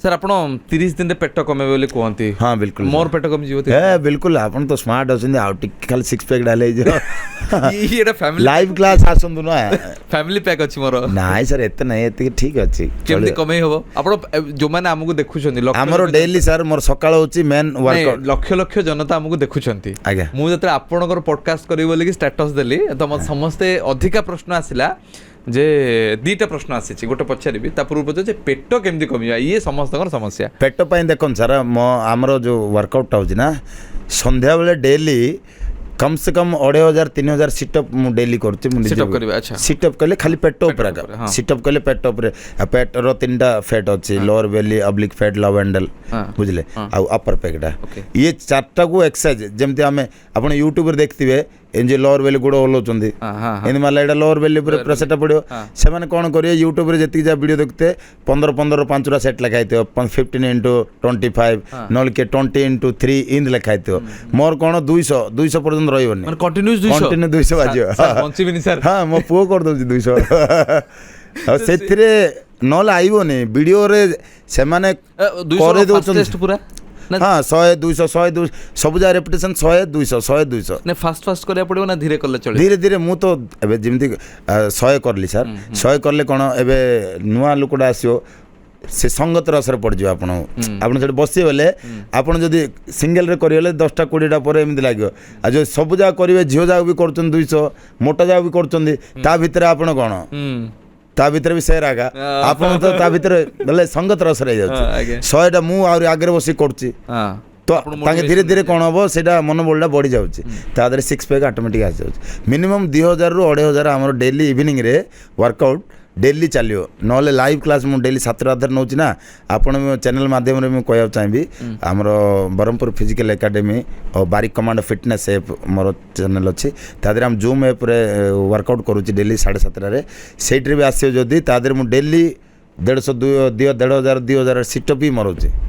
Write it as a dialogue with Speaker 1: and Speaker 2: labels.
Speaker 1: Sir आप 30 दिन पेट कमे बोली कहते।
Speaker 2: हाँ बिल्कुल
Speaker 1: मोर पेट कम जीव
Speaker 2: है बिल्कुल आप तो स्मार्ट अच्छे आउ खाली सिक्स पैक डाले
Speaker 1: ये फैमिली
Speaker 2: लाइव क्लास आसतु ना
Speaker 1: फैमिली पैक अच्छी मोर
Speaker 2: नाई सर एते नहीं एते ठीक अच्छी
Speaker 1: केमती कमे हबो आपण जो माने हमकु देखुछंती
Speaker 2: हमरो डेली सर मोर सकाळ होची मेन वर्कआउट
Speaker 1: लक्ष लक्ष जनता हमकु देखुछंती
Speaker 2: आज्ञा
Speaker 1: मु जते आपणकर पॉडकास्ट करी बोली कि स्टेटस देली तो मत समस्ते अधिका प्रश्न आसिला जे दीटा प्रश्न आसी गोटे पचारि ता पूर्व पचार पेट केमती कमिया ये समस्त समस्या
Speaker 2: पेट पाई देखन सर आमर जो वर्कआउट होची ना संध्या बेले डेली कम से कम 2500-3000 सिटअप मु डेली करछि मु
Speaker 1: सिटअप करबे। अच्छा
Speaker 2: सिटअप कले खाली पेट ऊपर का सिटअप कले पेट ऊपर पेट रो तीनटा फैट अछि लोअर बेली ऑब्लिक फैट लव हैंडल बुझले आ अपर पेकटा ये चारटा को एक्सरसाइज जेमति हमें आपण यूट्यूब रे देखथिबे एंजे लोअर बेली गुड़ ओलोचंदी एन माला एटा लोअर बेली ऊपर प्रेसरटा पड़ियो से माने कोन करियो यूट्यूब रे जति जा वीडियो देखते 15 5टा सेट लगाइतो 15x25 नल के 20x3 इंद लगाइतो मोर कोन 200 पर्यंत रहिबनी
Speaker 1: माने कंटीन्यू
Speaker 2: 200 बाजियो
Speaker 1: पहुंचीबनी सर
Speaker 2: हां मो पुओ कर दोजी 200 आ सेथिरे नल आइबोनी वीडियो रे से माने करे दोचन
Speaker 1: पूरा
Speaker 2: हाँ 100 200 100 200 सब जा रेपुटेशन 100 200 100 200
Speaker 1: ने फास्ट करे पड़ो ना धीरे करले चले
Speaker 2: धीरे धीरे मु तो एबे जिमती 100 करली सर 100 करले कोन एबे नुआ लुकडा आसियो से संगत रसर पड़ जाओ आपन से बसी बेले आपन जदि सिंगल रे करिले 10टा 20टा पर एमती लागियो आ जो सब जा करिवे झियो जा भी करचन 200 मोटा जा भी करचन ता भीतर आपन कोन ता भीतर भी शेयर आगा आपन तो ता भीतर बोले संगत रस रह जाउछ 100टा मु और आगे बसी करची तो ताके धीरे धीरे कौन हम से मनोबलटा बढ़ी जाऊँगी तादे सिक्स पैक ऑटोमेटिक आ जाऊँ मिनिमम 2000 रू 2500 आम डेली इवनिंग रे वर्कआउट डेली चलियो नले लाइव क्लास मु डेली 7 नौची ना आपण चैनल माध्यम रे कह चाहिए आमर ब्रह्मपुर फिजिकल एकेडमी और बारिक कमांड फिटनेस एप मोर चैनल अच्छी तादे हम जूम एप रे वर्कआउट करुच्ची डेली 7:30 से भी आसो जदि तादे मु डेली 150 2000 सिटअप ही मरुची।